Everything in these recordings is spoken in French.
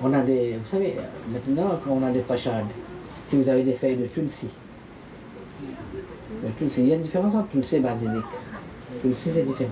On a des, vous savez, maintenant, quand on a des fachades, si vous avez des feuilles de tulsi, il y a une différence entre tulsi et basilic. Tulsi, c'est différent.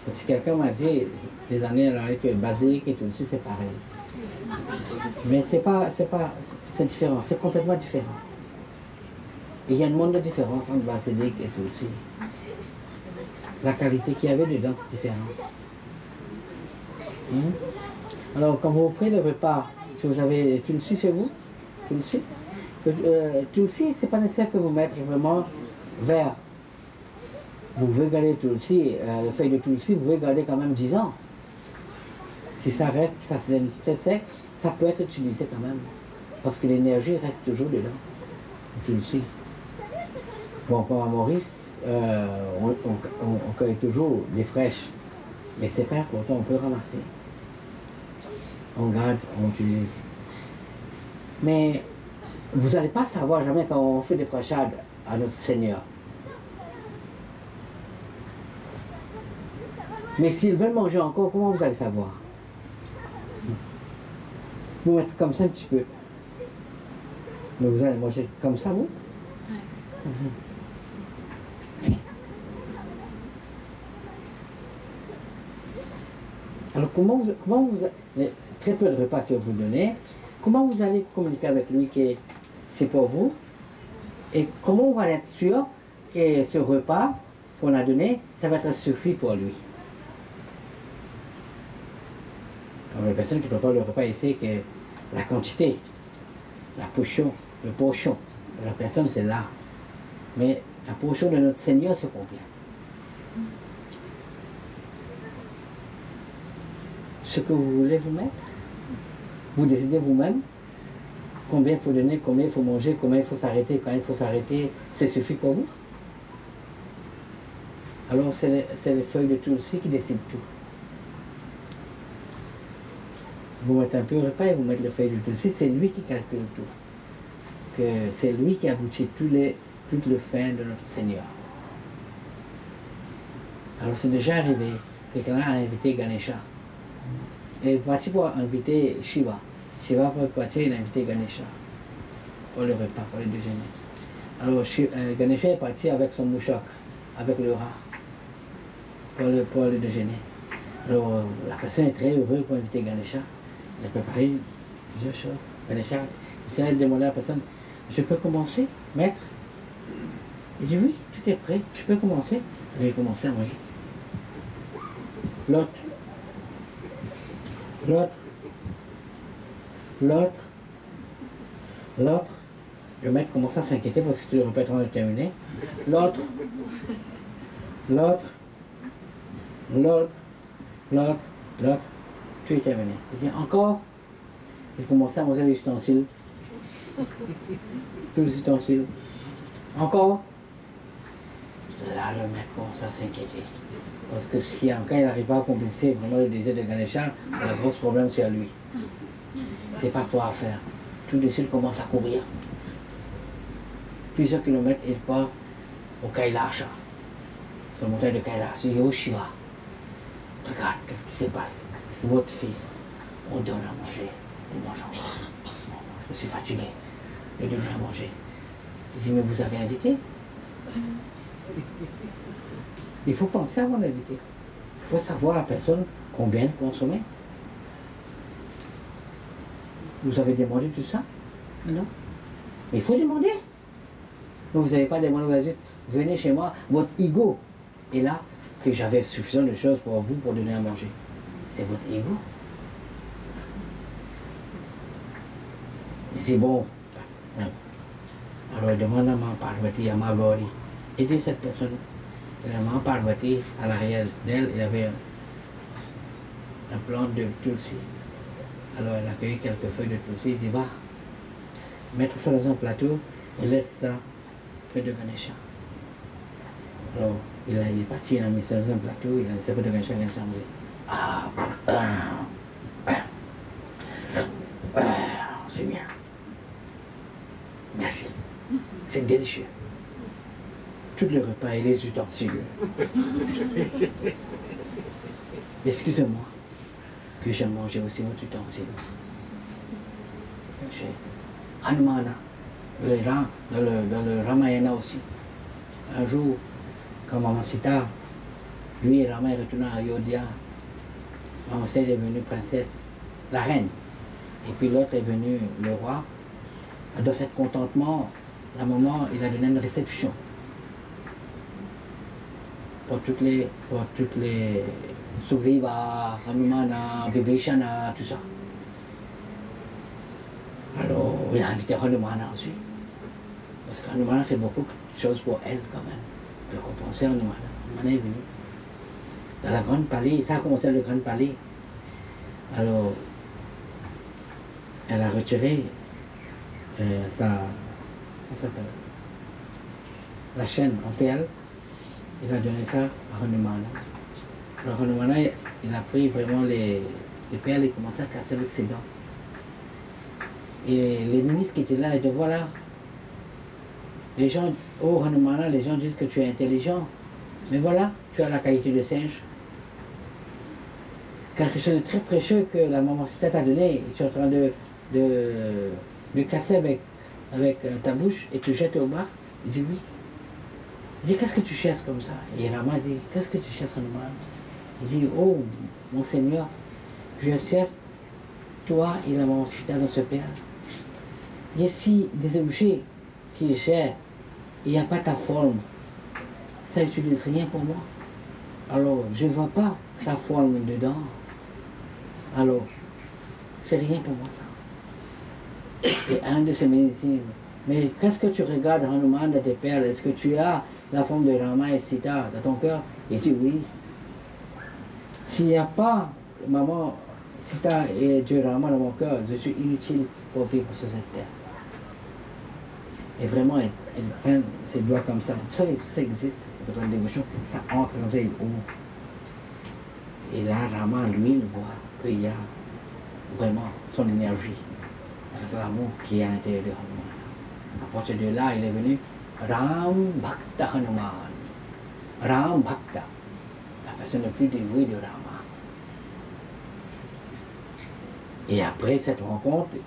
Parce que quelqu'un m'a dit, des années, que basilic et tulsi, c'est pareil. Mais c'est différent, c'est complètement différent. Et il y a un monde de différence entre basilic et tulsi. La qualité qu'il y avait dedans, c'est différent. Alors, quand vous ferez le repas, si vous avez tulsi chez vous, tulsi, c'est pas nécessaire que vous mettez vraiment vert. Vous pouvez garder tulsi, le feuille de tulsi, vous pouvez garder quand même 10 ans. Si ça reste, ça se donne très sec, ça peut être utilisé quand même. Parce que l'énergie reste toujours dedans. Tulsi. Bon, comme à Maurice, on cueille toujours les fraîches. Mais c'est pas important, on peut ramasser. On garde, on utilise. Mais vous n'allez pas savoir jamais quand on fait des prêchades à notre Seigneur. Mais s'ils veulent manger encore, comment vous allez savoir? Vous mettez comme ça un petit peu. Mais vous allez manger comme ça, vous? Alors comment vous les très peu de repas que vous donnez, comment vous allez communiquer avec lui que c'est pour vous? Et comment on va être sûr que ce repas qu'on a donné, ça va être suffit pour lui? Comme les personnes qui préparent le repas ici, que la quantité, la portion, le portion de la personne, c'est là. Mais la portion de notre Seigneur, c'est combien? Ce que vous voulez vous mettre, vous décidez vous-même combien il faut donner, combien il faut manger, combien il faut s'arrêter, quand il faut s'arrêter, c'est suffit pour vous? Alors c'est les feuilles de tulsi qui décident tout. Vous mettez un peu au repas et vous mettez les feuilles de tulsi, c'est lui qui calcule tout. C'est lui qui aboutit toute le fin de notre Seigneur. Alors c'est déjà arrivé que quelqu'un a invité Ganesha. Et il est parti pour inviter Shiva. Shiva pour partir, il a invité Ganesha pour le repas, pour le déjeuner. Alors Ganesha est parti avec son mouchoc, avec le rat, pour le déjeuner. Alors la personne est très heureuse pour inviter Ganesha. Il a préparé plusieurs choses. Ganesha, il a demandé à la personne, je peux commencer, maître? Il dit oui, tout est prêt, tu peux commencer. Il a commencé à manger. L'autre, le maître commence à s'inquiéter parce que tu le repas est en train de terminer. L'autre, tout est terminé. Il dit encore, il commence à manger les ustensiles. Tous les ustensiles. Encore. Là, le maître commence à s'inquiéter. Parce que si encore il arrive à accomplir vraiment le désir de Ganesha, il y a un gros problème sur lui. C'est pas quoi à faire. Tout de suite, il commence à courir. Plusieurs kilomètres, il part au Kailasha. C'est la montagne de Kailash. Il dit, oh Shiva, regarde, qu'est-ce qui se passe? Votre fils, on donne à manger. Il mange encore. Je suis fatigué. Il donne à manger. Il dit, mais vous avez invité? Il faut penser avant d'inviter. Il faut savoir la personne combien consommer. Vous avez demandé tout ça? Non. Mais il faut demander. Mais vous n'avez pas demandé, vous avez juste, venez chez moi, votre ego est là, que j'avais suffisamment de choses pour vous pour donner à manger. C'est votre ego. Et c'est bon. Alors il demande à Mama Parvati, à Magori, aidez cette personne. Et la Mama Parvati, à l'arrière d'elle, il y avait un plant de tulsi. Alors elle a cueilli quelques feuilles de tulsi, il dit va, mettre ça dans un plateau et laisse ça près de Ganesha. Alors il est parti, il a mis ça dans un plateau, il a laissé près de Ganesha, Ganesha a mangé. C'est bien. Merci. C'est délicieux. Tout le repas et les ustensiles. Excusez-moi puis j'ai mangé aussi mon ustensile. Chez Hanumana, dans le Ramayana aussi. Un jour, quand Maman Sita, lui et Rama est retourné à Ayodhya, Maman Sita est devenue princesse, la reine, et puis l'autre est venu le roi. Dans cet contentement, la maman, il a donné une réception pour toutes les Sugriva, Hanumana, Vibhishana, tout ça. Alors, il a invité Hanumana aussi. Parce qu'Hanumana fait beaucoup de choses pour elle quand même. Il faut compenser Hanumana. Hanumana est venu. Dans la grande palais, ça a commencé le grand palais. Alors, elle a retiré la chaîne en perles. Il a donné ça à Hanumana. Alors Hanumana, il a pris vraiment les perles et commencé à casser avec ses dents. Et les ministres qui étaient là, ils disaient voilà, les gens, oh Hanumana, les gens disent que tu es intelligent, mais voilà, tu as la qualité de singe. Quelque chose de très précieux que la maman Sita t'a donné, tu es en train de casser avec ta bouche et tu jettes au bas. Il dit oui. Il dit qu'est-ce que tu cherches comme ça? Et Rama dit qu'est-ce que tu cherches Hanumana? Il dit oh mon Seigneur, je cherche toi et la maman Sita dans ce père. Il y a si des objets qui gèrent, il n'y a pas ta forme, ça n'utilise rien pour moi. Alors, je ne vois pas ta forme dedans. Alors, c'est rien pour moi ça. Et un de ces médecins dit, mais qu'est-ce que tu regardes Hanuman dans tes perles? Est-ce que tu as la forme de Rama et Sita dans ton cœur? Il dit oui. S'il n'y a pas maman Sita et Dieu Rama dans mon cœur, je suis inutile pour vivre sur cette terre. Et vraiment, elle prend ses doigts comme ça. Vous savez, ça existe dans la dévotion, ça entre comme ça, il ouvre. Et là, Rama, lui, il voit qu'il y a vraiment son énergie, avec l'amour qui est à l'intérieur de Hanuman. À partir de là, il est venu Ram Bhakta Hanuman. Ram Bhakta, la personne la plus dévouée de Rama. Et après cette rencontre,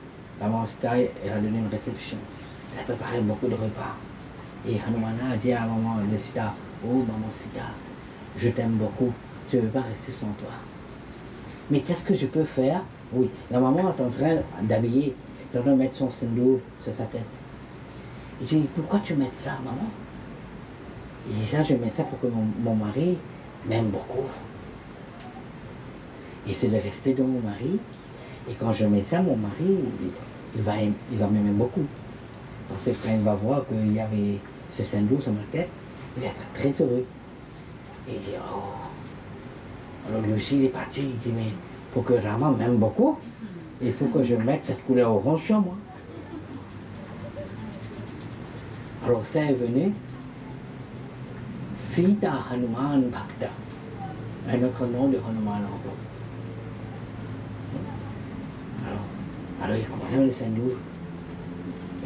la maman Sita, elle a donné une réception. Elle a préparé beaucoup de repas. Et Hanumana a dit à maman de Sita, oh maman Sita, je t'aime beaucoup, je ne veux pas rester sans toi. Mais qu'est-ce que je peux faire? Oui, la maman est en train d'habiller, elle est en train de mettre son sindoor sur sa tête. Il dit, pourquoi tu mets ça, maman? Il dit, ça, je mets ça pour que mon mari m'aime beaucoup. Et c'est le respect de mon mari. Et quand je mets ça, mon mari, il va m'aimer beaucoup. Parce que quand il va voir qu'il y avait ce sindoor sur ma tête, il va être très heureux. Et il dit, oh. Alors lui aussi, il est parti. Il dit, mais pour que Rama m'aime beaucoup, il faut que je mette cette couleur orange sur moi. Alors ça est venu Sita Hanuman Bhakta, un autre nom de Hanuman encore. Alors il commence à mettre le sindoor.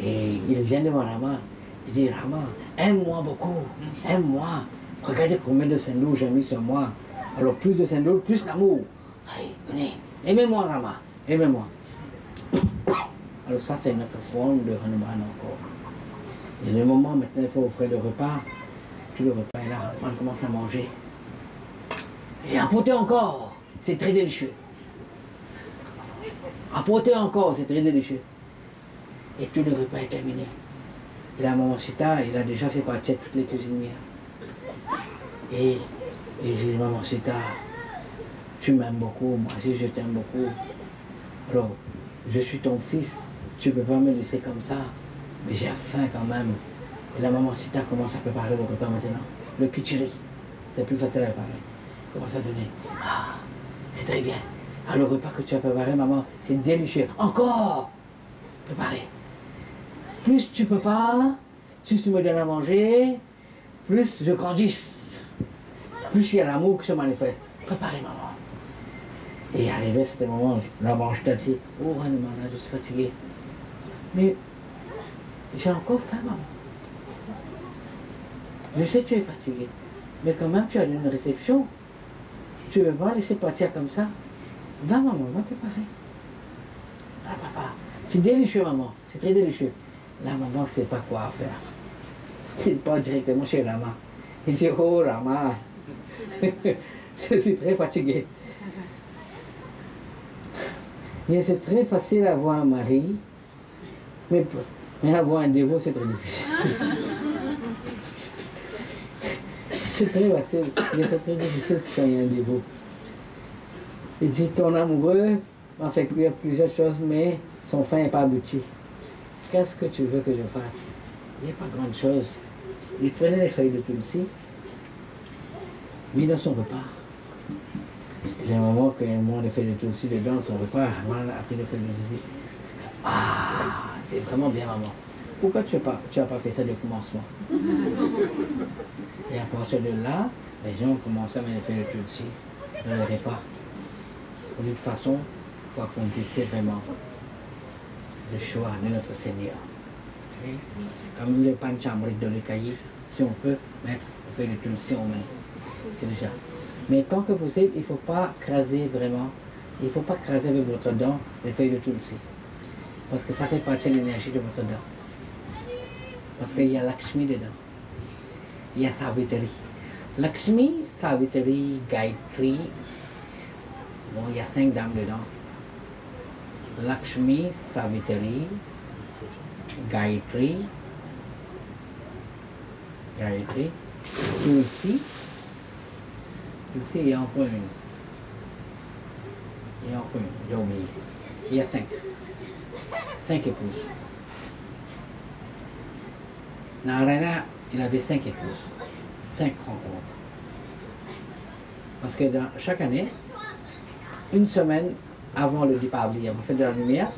Et il vient devant Rama, il dit Rama, aime-moi beaucoup, aime-moi. Regardez combien de sindoor j'ai mis sur moi. Alors plus de sindoor, plus d'amour. Allez, venez, aimez-moi Rama, aimez-moi. Alors ça c'est notre forme de Hanuman encore. Et le moment maintenant il faut offrir le repas, tout le repas est là, on commence à manger. J'ai apporté encore, c'est très délicieux. Apportez encore, c'est très délicieux. Et tout le repas est terminé. Et la maman Sita, il a déjà fait partie de toutes les cuisinières. Et j'ai dit, maman Sita, tu m'aimes beaucoup, moi aussi je t'aime beaucoup. Alors, je suis ton fils, tu ne peux pas me laisser comme ça, mais j'ai faim quand même. Et la maman Sita commence à préparer le repas maintenant. Le kichiri, c'est plus facile à préparer. Elle commence à donner. Ah, c'est très bien. Ah, le repas que tu as préparé, maman, c'est délicieux. Encore préparé. Plus tu peux pas, plus tu me donnes à manger, plus je grandisse. Plus il y a l'amour qui se manifeste. Préparez, maman. Et arrivé à ce moment, la maman t'a dit, oh Hanumana, je suis fatigué. Mais j'ai encore faim, maman. Je sais que tu es fatigué, mais quand même tu as une réception. Tu ne veux pas laisser partir comme ça. Va maman, va préparer. Ah papa, c'est délicieux maman, c'est très délicieux. La maman ne sait pas quoi faire. Il part directement chez Rama. Il dit, oh Rama, je suis très fatigué. Et c'est très facile d'avoir un mari, mais avoir un dévot, c'est très difficile. C'est très facile, mais c'est très difficile quand il y a un dévot. Il dit, ton amoureux m'a fait cuire plusieurs choses, mais son fin n'est pas abouti. Qu'est-ce que tu veux que je fasse? Il n'y a pas grande chose. Il prenait les feuilles de tulsi, mis dans son repas. Il y a un moment qu'il y a des feuilles de tulsi dedans, son repas, maman a pris les feuilles de tulsi. Ah, c'est vraiment bien maman. Pourquoi tu n'as pas fait ça de commencement? Et à partir de là, les gens ont commencé à mettre les feuilles de tulsi dans le repas. D'une façon pour accomplir vraiment le choix de notre Seigneur. Okay? Comme le panchamrit de l'Ekayi, si on peut mettre les feuilles de tulsi en main, c'est déjà. Mais tant que possible, il ne faut pas craser vraiment, il ne faut pas craser avec votre dent les feuilles de tulsi. Parce que ça fait partie de l'énergie de votre dent. Parce qu'il y a Lakshmi dedans. Il y a Savitri. Lakshmi, Savitri, Gayatri. Bon, il y a 5 dames dedans. Lakshmi, Savitri, Gayatri, Tulsi. Tulsi, il y a encore une. J'ai oublié. Il y a 5. 5 épouses. Narayana, il avait 5 épouses. 5 rencontres. Parce que chaque année, une semaine avant le Dipavali, avant la fête de la lumière,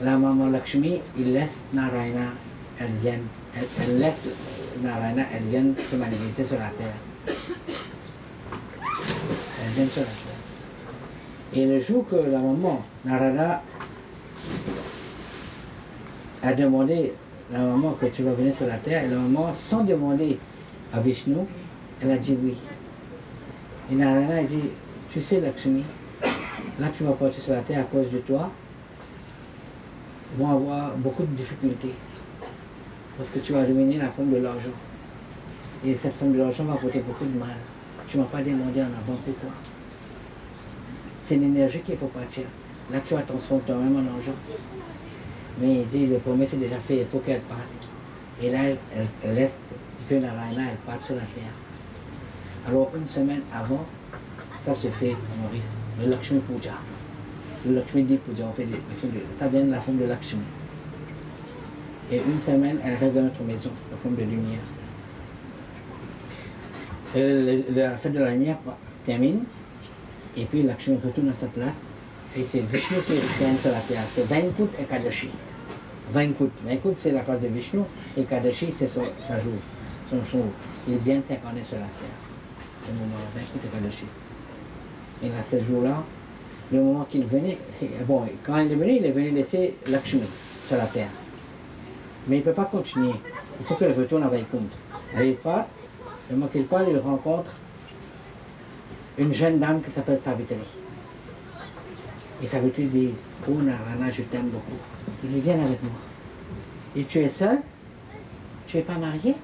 la maman Lakshmi, il laisse Narayana, elle laisse Narayana, elle vient se manifester sur la terre. Elle vient sur la terre. Et le jour que la maman, Narada, a demandé la maman que tu vas venir sur la terre, et la maman, sans demander à Vishnu, elle a dit oui. Et Narada a dit, tu sais Lakshmi, là tu vas partir sur la terre à cause de toi, ils vont avoir beaucoup de difficultés. Parce que tu vas devenir la forme de l'argent. Et cette forme de l'argent va apporter beaucoup de mal. Tu ne m'as pas demandé en avant pourquoi. C'est l'énergie qu'il faut partir. Là tu vas transformer toi-même en argent. Mais il dit, le premier c'est déjà fait, il faut qu'elle parte. Et là elle laisse Dieu Narayana, elle part sur la terre. Alors une semaine avant, ça se fait, Maurice, le Lakshmi Puja. Le Lakshmi dit Puja, on fait ça vient de la forme de Lakshmi. Et une semaine, elle reste dans notre maison, la forme de lumière. Et la fête de la lumière termine, et puis Lakshmi retourne à sa place, et c'est Vishnu qui vient sur la terre. C'est Vaikut et Kadashi. Vaikut c'est la place de Vishnu, et Kadashi c'est son jour, son jour. Il vient s'incarner sur la terre. Ce moment-là, Vaikut et Kadashi. Et là, ce jour-là, le moment qu'il venait, bon, quand il est venu laisser Lakshmi sur la terre. Mais il ne peut pas continuer. Il faut qu'il retourne à Vaikunth. Il part, le moment qu'il part, il rencontre une jeune dame qui s'appelle Savitri. Et Savitri dit, oh Narayana, je t'aime beaucoup. Il dit, viens avec moi. Et tu es seul? Tu n'es pas marié?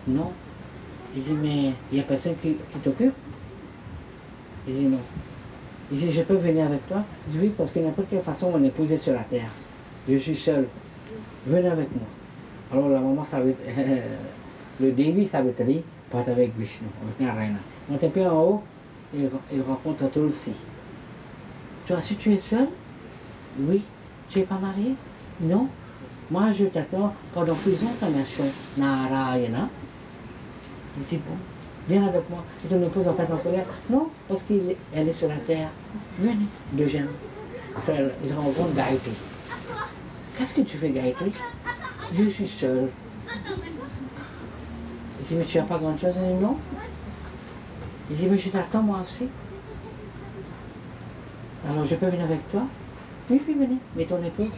Non. Il dit, mais il n'y a personne qui t'occupe? Il dit non. Il dit, je peux venir avec toi? Il dit oui, parce que n'importe quelle façon, mon épouse est sur la terre. Je suis seul. Venez avec moi. Alors la maman Savitri, le Devi Savitri part avec Vishnu, avec Narayana. On est peu en haut, il rencontre Tulsi. Tu vois, si tu es seul? Oui. Tu n'es pas marié? Non. Moi, je t'attends pendant plusieurs incarnations. Narayana. Il dit bon. Viens avec moi. Et ton épouse va pas être en colère. Non, parce qu'elle est sur la terre. Venez, deux jeunes. Il rencontre Gayatri. Qu'est-ce que tu fais, Gayatri? Je suis seule. Il dit, mais tu n'as pas grand chose? Il dit, non. Il dit, mais je t'attends moi aussi. Alors je peux venir avec toi? Oui, puis venez. Mais ton épouse,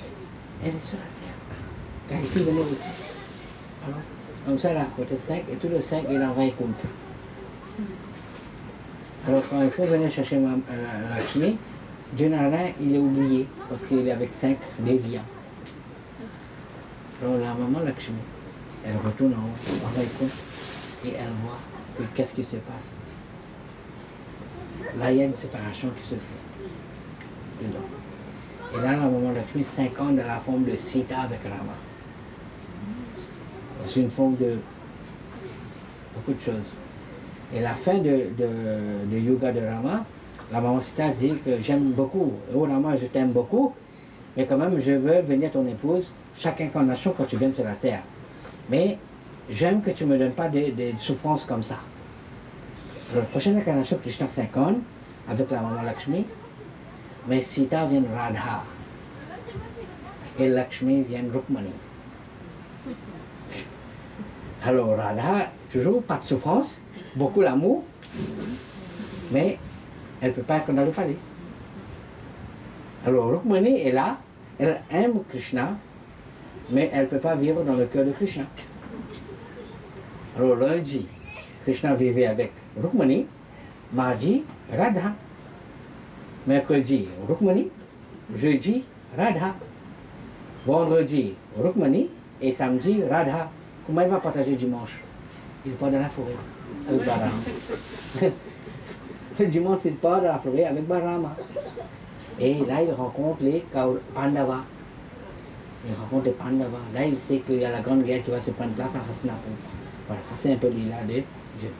elle est sur la terre. Gayatri venez aussi. Alors, comme ça, elle a rencontré 5, et tous les 5, il en va écouter. Alors quand il faut venir chercher Lakshmi, Janardana, il est oublié parce qu'il est avec 5 déviants. Alors la maman Lakshmi, elle retourne en haut, et elle voit que qu'est-ce qui se passe. Là, il y a une séparation qui se fait dedans. Et là, la maman Lakshmi s'incarne dans la forme de Sita avec Rama. C'est une forme de beaucoup de choses. Et la fin de Yoga de Rama, la maman Sita dit que j'aime beaucoup, oh Rama, je t'aime beaucoup, mais quand même, je veux venir ton épouse, chaque incarnation quand tu viens sur la terre. Mais j'aime que tu ne me donnes pas des souffrances comme ça. Alors, la prochaine incarnation, Krishna s'incarne avec la maman Lakshmi, mais Sita vient Radha et Lakshmi vient Rukmani. Alors Radha, toujours pas de souffrance, beaucoup l'amour, mais elle ne peut pas être dans le palais. Alors Rukmani est là, elle aime Krishna, mais elle ne peut pas vivre dans le cœur de Krishna. Alors lundi, Krishna vivait avec Rukmani, mardi, Radha. Mercredi, Rukmani, jeudi, Radha. Vendredi, Rukmani, et samedi, Radha. Comment il va partager dimanche? Il part dans la forêt avec Balrama. Le dimanche, il part dans la forêt avec Balrama. Et là, il rencontre les Pandavas. Il rencontre les Pandavas. Là, il sait qu'il y a la grande guerre qui va se prendre place à Hastinapur. Voilà, ça c'est un peu l'île de Dieu.